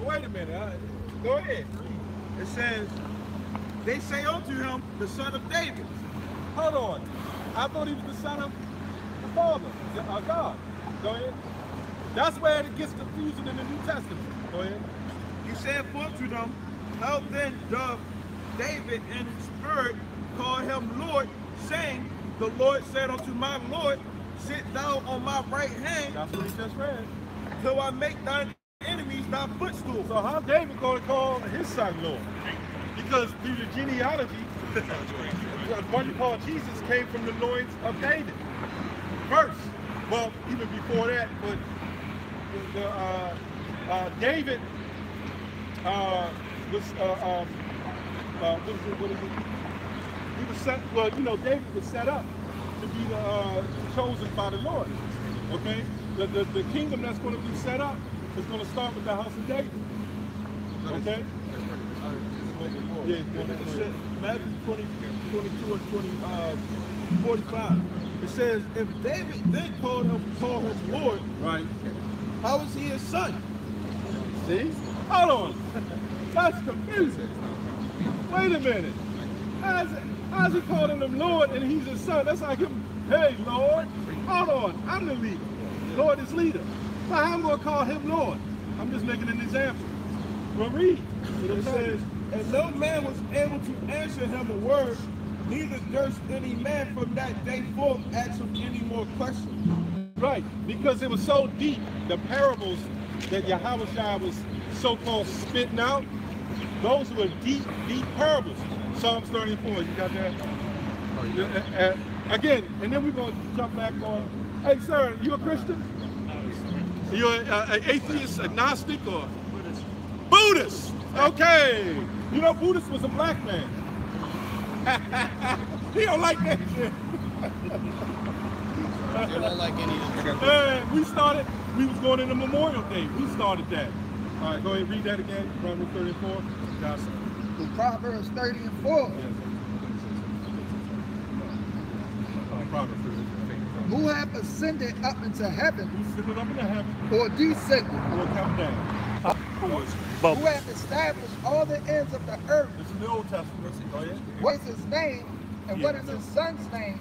Wait a minute. Go ahead. It says, they say unto him, the son of David. Hold on. I thought he was the son of the Father, God. Go ahead. That's where it gets confusing in the New Testament. Go ahead. He said unto them, how then doth David in spirit call him Lord, saying, the Lord said unto my Lord, sit thou on my right hand. That's what he just read. Till I make thine enemies thy footstool. So how David going to call his son Lord? Because through the genealogy, the one you call Jesus came from the loins of David. First, well, even before that, but David was what is it? He was set. Well, you know, David was set up to be chosen by the Lord. Okay, the kingdom that's going to be set up is going to start with the house of David. Okay. Yeah, Matthew 20, 22 and 45. It says, if David then call him Lord, right? How is he his son? See? Hold on. That's confusing. Wait a minute. How's he calling him Lord and he's his son? That's like him, hey, Lord. Hold on. I'm the leader. Lord is leader. So how am I going to call him Lord? I'm just making an example. Well, read. It says, and no man was able to answer him a word, neither durst any man from that day forth ask him any more questions. Right, because it was so deep, the parables that Yahweh was so-called spitting out, those were deep, deep parables. Psalms 34, you got that? Oh, yeah. Again, and then we're going to jump back on, hey sir, you a Christian? You're an atheist, agnostic, or? Buddhist. Okay. You know, Buddhist was a black man. He don't like that shit. They don't like any of them. And we was going into Memorial Day. We started that. All right, go ahead, read that again. Proverbs 30 and 4. Proverbs 30 and 4. Yes. Proverbs 30 and 4. Who hath ascended up into heaven? Who ascended up into heaven? Or descended? Or come down? Who hath established all the ends of the earth? This is the Old Testament. Go ahead. What is his name? And what is his son's name?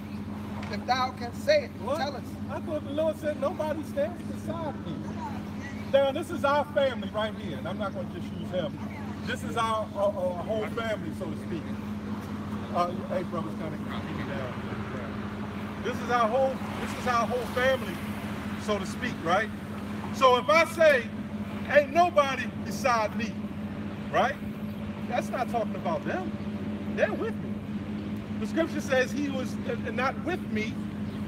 If thou canst say it, what? tell us. I thought the Lord said nobody stands beside me. Now, this is our family right here, and I'm not going to just use him. This is our whole family, so to speak. Hey, brothers, kind of keep me down. This is our whole family, so to speak, right? So if I say, ain't nobody beside me, right? That's not talking about them. They're with me. The scripture says he was not with me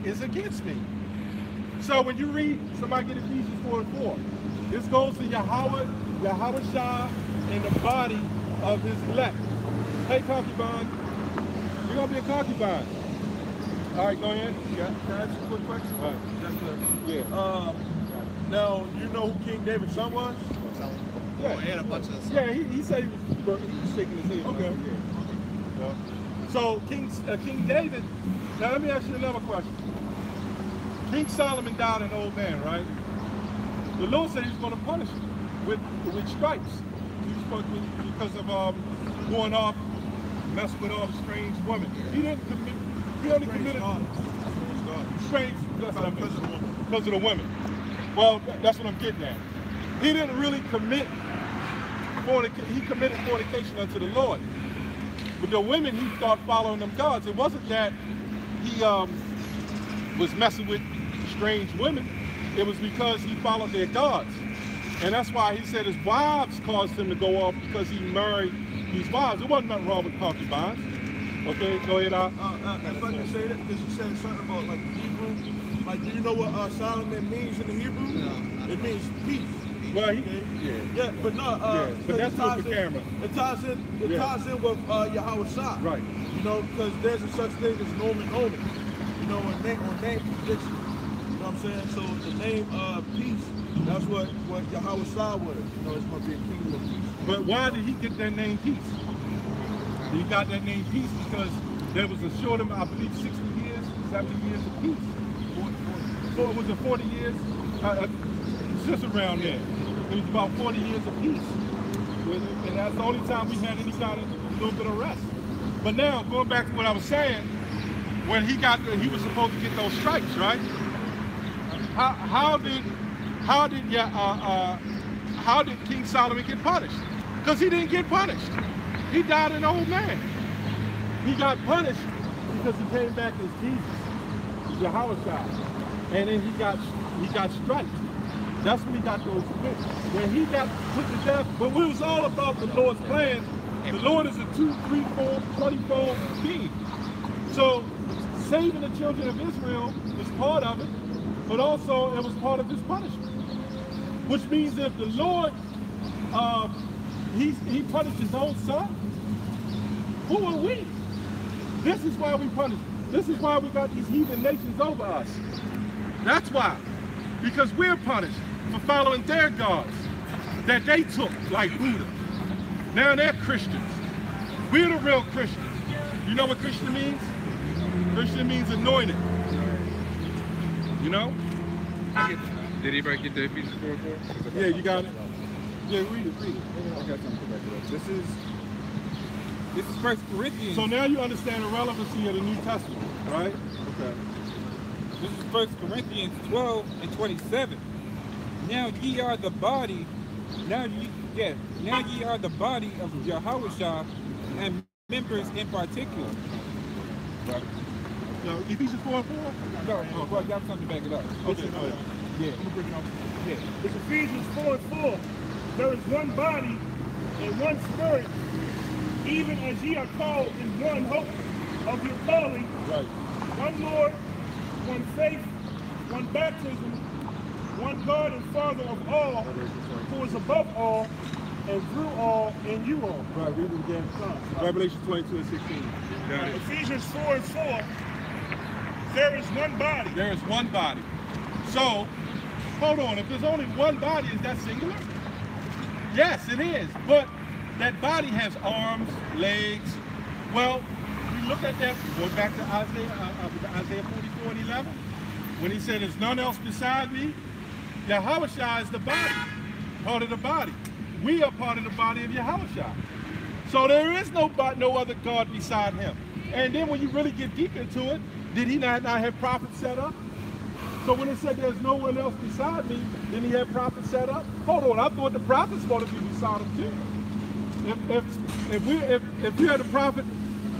is against me. So when you read, somebody get Ephesians 4 and 4. This goes to Yahweh Shah and the body of his elect. Hey, concubine, you're going to be a concubine. All right, go ahead. Can I ask you a quick question? Right. Yeah. Now, you know who King David's son was? Yeah. And a bunch of stuff. Yeah, he said he was shaking his head. Okay. Yeah. So King David, now let me ask you another question. King Solomon died an old man, right? The Lord said he was going to punish him with stripes. Because of going off, messing with all the strange women. He only committed strange, that's what I meant, because of the women. Well, that's what I'm getting at. He didn't really commit he committed fornication unto the Lord. But the women, he started following them gods. It wasn't that he was messing with strange women. It was because he followed their gods. And that's why he said his wives caused him to go off, because he married these wives. There wasn't nothing wrong with concubines. Okay, go ahead. If I can say that, because you said something about like Hebrew. Like, do you know what Solomon means in the Hebrew? No. It means peace. Well, Yeah, but no. but that's with the camera. It ties in with Yahweh Shah. Right. You know, because there's a such thing as Nomen Omen. You know, on name prediction. You know what I'm saying? So the name peace, that's what Yahweh Shah was. You know, it's going to be a kingdom of peace. But why did he get that name Peace? He got that name Peace because there was a short amount, I believe 60 years, 70 years of peace. So it was a 40 years, just around there. It was about 40 years of peace. And that's the only time we had any kind of little bit of rest. But now, going back to what I was saying, when he was supposed to get those stripes, right? How did King Solomon get punished? Because he didn't get punished. He died an old man. He got punished because he came back as Jesus, Yahushua, and then he got striped. That's when he got those whips. When he got put to death, but it was all about the Lord's plan. The Lord is a 2, 3, 4, 20-fold being. So saving the children of Israel was part of it, but also it was part of his punishment. Which means if the Lord, he punished his own son, who are we? This is why we punish. This is why we got these heathen nations over us. That's why. Because we're punished for following their gods that they took, like Buddha. Now they're Christians. We're the real Christians. You know what Christian means? Christian means anointed. You know? Did anybody get the Ephesians 4:4? Yeah, you got it? Yeah, read it. I got something to back it up. This is 1 Corinthians. So now you understand the relevancy of the New Testament, right? Okay. This is 1 Corinthians 12 and 27. Now ye are the body. Now ye are the body of Yahushua and members in particular. Right. No, Ephesians 4:4? No, I got something to back it up. Okay, go ahead. Yeah. I'm gonna bring it up. Yeah. It's Ephesians 4:4. There is one body and one spirit, even as ye are called in one hope of your calling. Right. One Lord, one faith, one baptism, one God and Father of all, who is above all, and through all, and you all. Right, read it again. Revelation 22 and 16. Got it. Ephesians 4:4. There is one body. There is one body. So, hold on, if there's only one body, is that singular? Yes, it is. But that body has arms, legs. Well, we look at that, going back to Isaiah 44 and 11, when he said, there's none else beside me. Yahushua is the body, part of the body. We are part of the body of Yahushua. So there is no other God beside him. And then when you really get deep into it, did he not have prophets set up? So when it said there's no one else beside me, didn't he have prophets set up? Hold on, I thought the prophets wanted to be beside him too. If you had a prophet,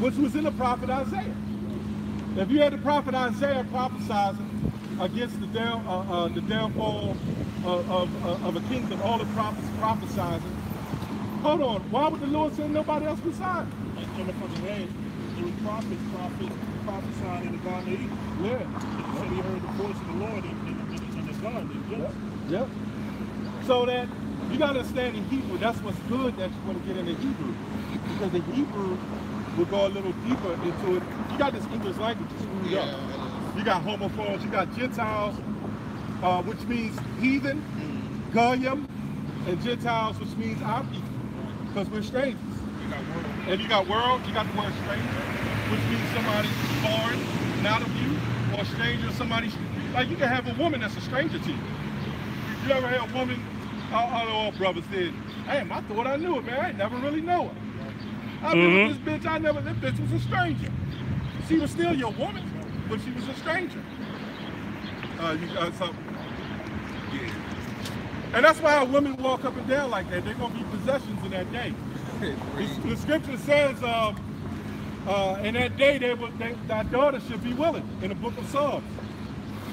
which was in the prophet Isaiah, if you had the prophet Isaiah prophesizing against the downfall of a kingdom, all the prophets prophesizing, hold on, why would the Lord send nobody else beside him? And the fucking way, there was prophets prophesying in the Garden of Eden. Yeah. He said he heard the voice of the Lord in the garden. Yes. Yep. So that you got to understand in Hebrew, that's what's good that you want to get into Hebrew. Because the Hebrew will go a little deeper into it. You got this English language screwed up. You got homophones, you got Gentiles, which means heathen, Goyim, and Gentiles, which means our people. Because we're strangers. And you got world, you got the word stranger, which means somebody foreign, not of you, or stranger, somebody, like you can have a woman that's a stranger to you. You ever had a woman, all brothers said, damn, I thought I knew her, man, I never really know her. I've been with this bitch, this bitch was a stranger. She was still your woman, but she was a stranger. And that's why women walk up and down like that. They're going to be possessions in that day. The scripture says, in that day, thy daughter should be willing, in the book of Psalms.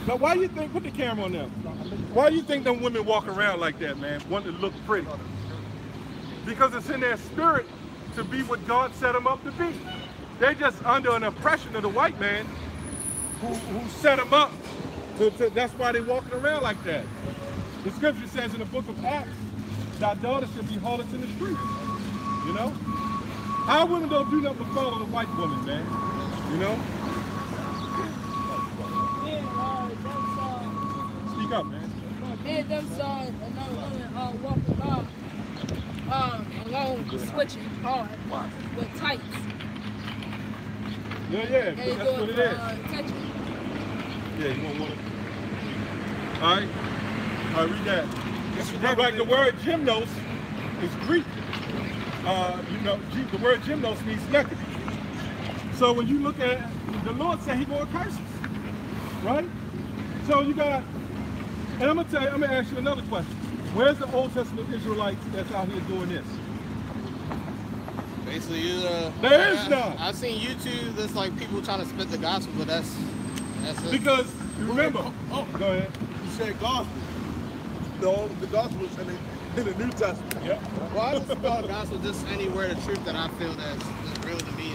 Now, why do you think, put the camera on them, why do you think them women walk around like that, man, wanting to look pretty? Because it's in their spirit to be what God set them up to be. They're just under an oppression of the white man who set them up. That's why they're walking around like that. The scripture says in the book of Acts, thy daughter should be harlots in the streets. You know? Our women don't do nothing but follow the white woman, man. You know? Speak up, man. And them saw another woman walking along switching hard with tights. Yeah, that's what it is. Yeah, you want one? All right, read that. Like the word gymnos is Greek. The word gymnos means naked. So when you look at the Lord said he going to curse us, right? So you got, and I'm gonna ask you another question. Where's the Old Testament Israelites that's out here doing this? Basically, there is none. I've seen YouTube. There's like people trying to spit the gospel, but that's it. Because remember, go ahead. You said gospel. The gospel is in the New Testament. Yeah. Well, I just call gospel just any word of truth that I feel that's real to me.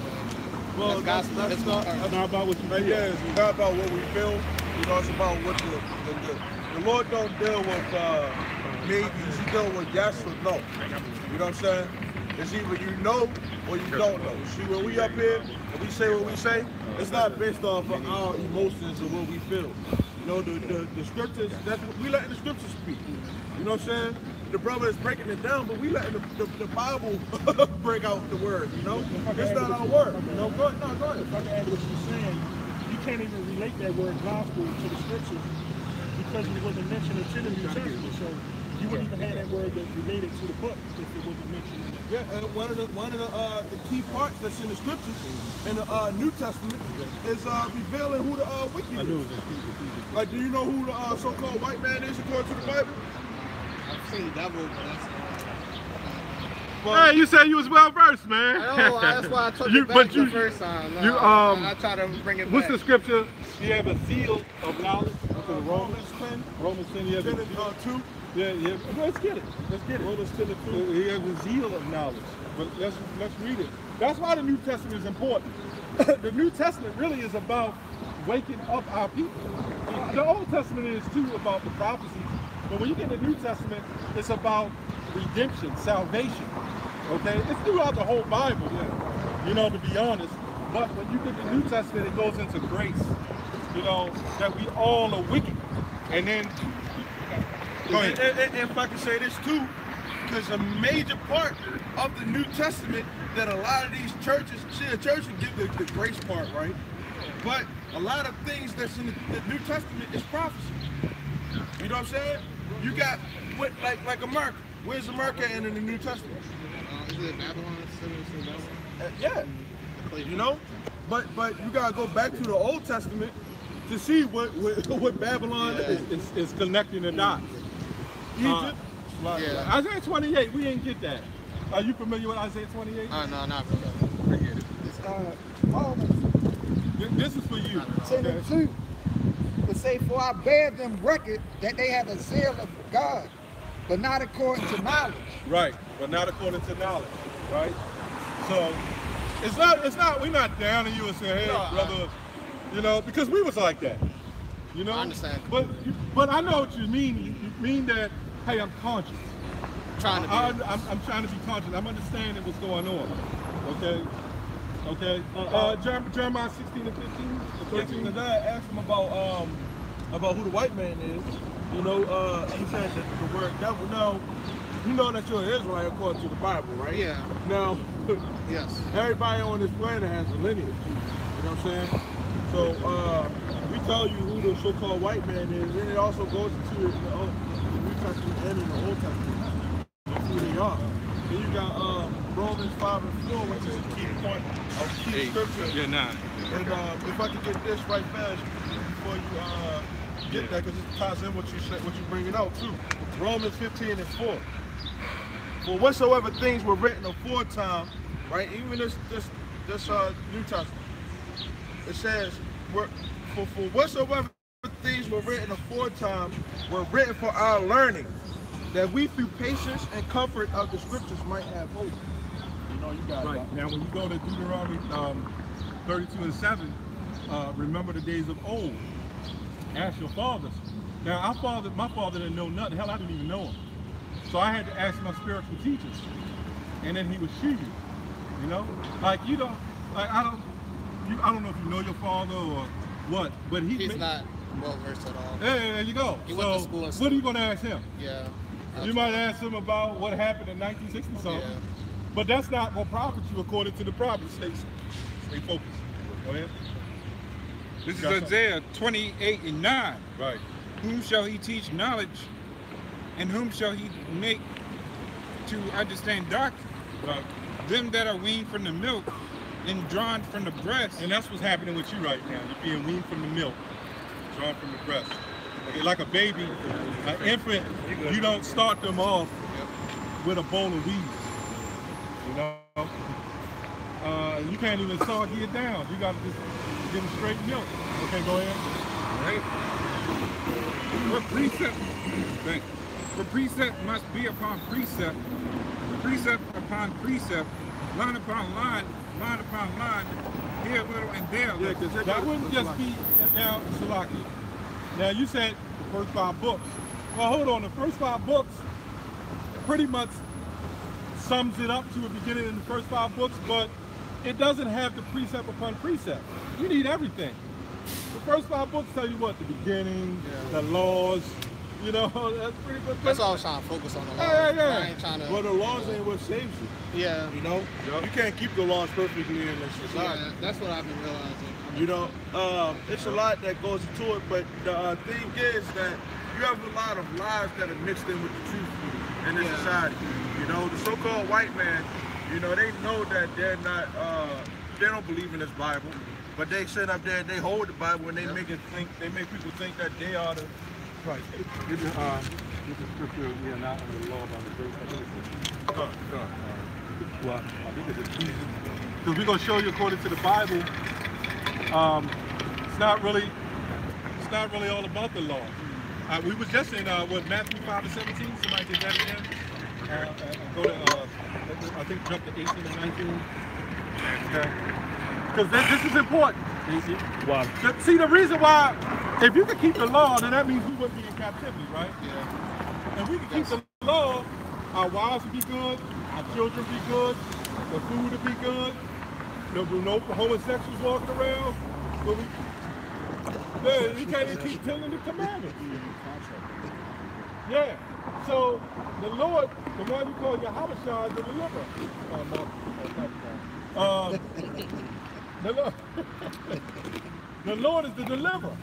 Well, that's gospel. That's not about what you feel. Yeah, it's not about what we feel. You know, it's about what the Lord don't deal with maybes. He deal with yes or no. You know what I'm saying? It's either you know or you don't know. See, when we up here and we say what we say, it's not based off of our emotions or what we feel. You know, the scriptures, that's what we letting the scriptures speak. You know what I'm saying? The brother is breaking it down, but we letting the Bible break out the word, you know? It's not our word. You know, go ahead. If I can add what you're saying, you can't even relate that word gospel to the scriptures because it wasn't mentioned into the New Testament. So you wouldn't even have that word that related to the book if it wasn't mentioned. Yeah, and one of the key parts that's in the scriptures in the New Testament is revealing who the wicked is. Like, do you know who the so-called white man is according to the Bible? I've seen devil, but that's. Hey, you said you was well versed, man. I know. That's why I took it back the first time. I try to bring it back. What's the scripture? You have a zeal of knowledge. Romans 10. Romans 10. You have 10 and 2. Yeah. Let's get it. Romans 10 and 2. He has a zeal of knowledge. But let's read it. That's why the New Testament is important. The New Testament really is about waking up our people. The Old Testament is too about the prophecies. But when you get the New Testament, it's about redemption, salvation. Okay? It's throughout the whole Bible, you know, to be honest. But when you get the New Testament, it goes into grace. You know, that we all are wicked. And then, go ahead. And if I can say this too, because a major part of the New Testament that a lot of these churches, see, the church will give the grace part, right? But a lot of things that's in the New Testament is prophecy. You know what I'm saying? You got, like America. Where's America in the New Testament? Is it Babylon? Yeah. You know? But you gotta go back to the Old Testament to see what Babylon is. It's connecting the dots. Egypt. Isaiah 28, we didn't get that. Are you familiar with Isaiah 28? No, not really. Forget it. This is for you. Okay. Two, to say, for I bear them record that they have a zeal of God, but not according to knowledge. Right, but not according to knowledge, right? So it's not. We're not down on you and saying, hey, brother, you know, because we was like that, you know. I understand. But I know what you mean. You mean that, hey, I'm conscious. I'm trying to be conscious. I'm understanding what's going on. Okay. Jeremiah 16 and 15. The guy asked him about who the white man is. You know, he said that the word devil. Now, you know that you're an Israelite according to the Bible, right? Yeah. Now, yes. Everybody on this planet has a lineage. You know what I'm saying? So we tell you who the so-called white man is, and it also goes into the New Testament and in the Old Testament who they are. Then you got Romans 5 and 4, which is a key point of key scripture. Yeah, 9. And if I could get this right fast before you get that, because it ties in what you bringing out too. Romans 15 and 4. For whatsoever things were written aforetime, right? Even this New Testament, it says, for whatsoever things were written aforetime were written for our learning, that we through patience and comfort of the scriptures might have hope. You know, you got right. Now, when you go to Deuteronomy 32 and 7, remember the days of old. Ask your fathers. Now, my father didn't know nothing. Hell, I didn't even know him. So I had to ask my spiritual teachers, and then he would shoot you. You know, like you don't, like I don't know if you know your father or what, but he's not well versed at all. Yeah, there you go. He went to school. What are you going to ask him? Yeah. You might ask him about what happened in 1960 something, but that's not going to profit you according to the prophet. Stay focused. Go ahead. This is Isaiah 28 and 9. Right. Whom shall he teach knowledge? And whom shall he make to understand doctrine? Right. Them that are weaned from the milk and drawn from the breast. And that's what's happening with you right now. You're being weaned from the milk, drawn from the breast. Like a baby, an infant, you don't start them off with a bowl of weeds. You know? You can't even soggy it down. You got to just give them straight milk. Okay, go ahead. Right? For precept must be upon precept upon precept, line upon line, line upon line, here a little and there a little. Yeah, because that wouldn't just be, now, Salaki. Now, you said the first 5 books. Well, hold on. The first 5 books pretty much sums it up to a beginning in the first 5 books, but it doesn't have the precept upon precept. You need everything. The first 5 books tell you what, the beginning, the laws, you know, that's pretty good. That's all I was trying to focus on the laws. Yeah. I ain't trying to. Well, the laws ain't what saves you. Yeah. You know, you can't keep the laws perfectly in this society. Yeah, that's what I've been realizing. You know, it's a lot that goes into it, but the thing is that you have a lot of lies that are mixed in with the truth in this society. You know, the so-called white man, you know, they know that they're not, they don't believe in this Bible, but they sit up there and they hold the Bible and they make people think that they are the Christ. This is scripture, we are not under the law, but under grace. Well, I think it's Ephesians. Because we're going to show you according to the Bible, it's not really all about the law. We was just in Matthew 5:17. Somebody get that again. Go to I think jump to 18 and 19. Okay. Because this is important. Why? See, the reason why, if you could keep the law, then that means we wouldn't be in captivity, right? Yeah. If we could keep the law, our wives would be good, our children would be good, the food would be good, there'll be no homosexuals walking around. But we can't even keep telling the commandments. Yeah. So the Lord, the one you call Yahweh, is the deliverer. The Lord is the deliverer.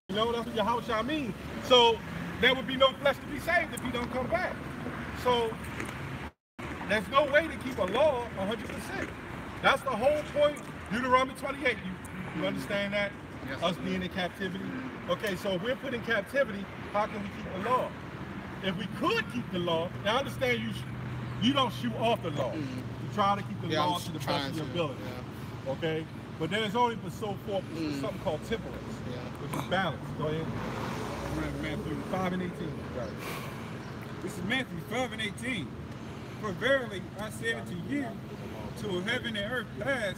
You know, that's what Yahweh means. So there would be no flesh to be saved if he don't come back. So there's no way to keep a law 100%. That's the whole point. Deuteronomy 28. You understand that? Yes. Us being in captivity. Okay, so if we're put in captivity, how can we keep the law? If we could keep the law, now I understand you don't shoot off the law. You try to keep the law to the best of your ability. Yeah. Okay? But there's only but so forth something called temperance, which is balance. Go ahead. Matthew 5 and 18. Right. This is Matthew 5 and 18. For verily I say unto you, till heaven and earth pass,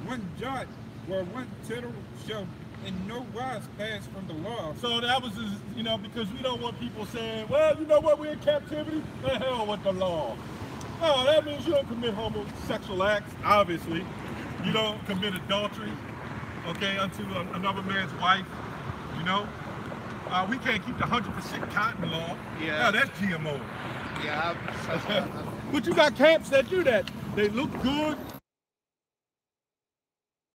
one jot or one tittle shall in no wise pass from the law. So that was, you know, because we don't want people saying, well, you know what, we're in captivity? The hell with the law. No, that means you don't commit homosexual acts, obviously. You don't commit adultery, okay, unto another man's wife, you know? We can't keep the 100% cotton law. Yeah. No, that's GMO. Yeah. But you got camps that do that. They look good,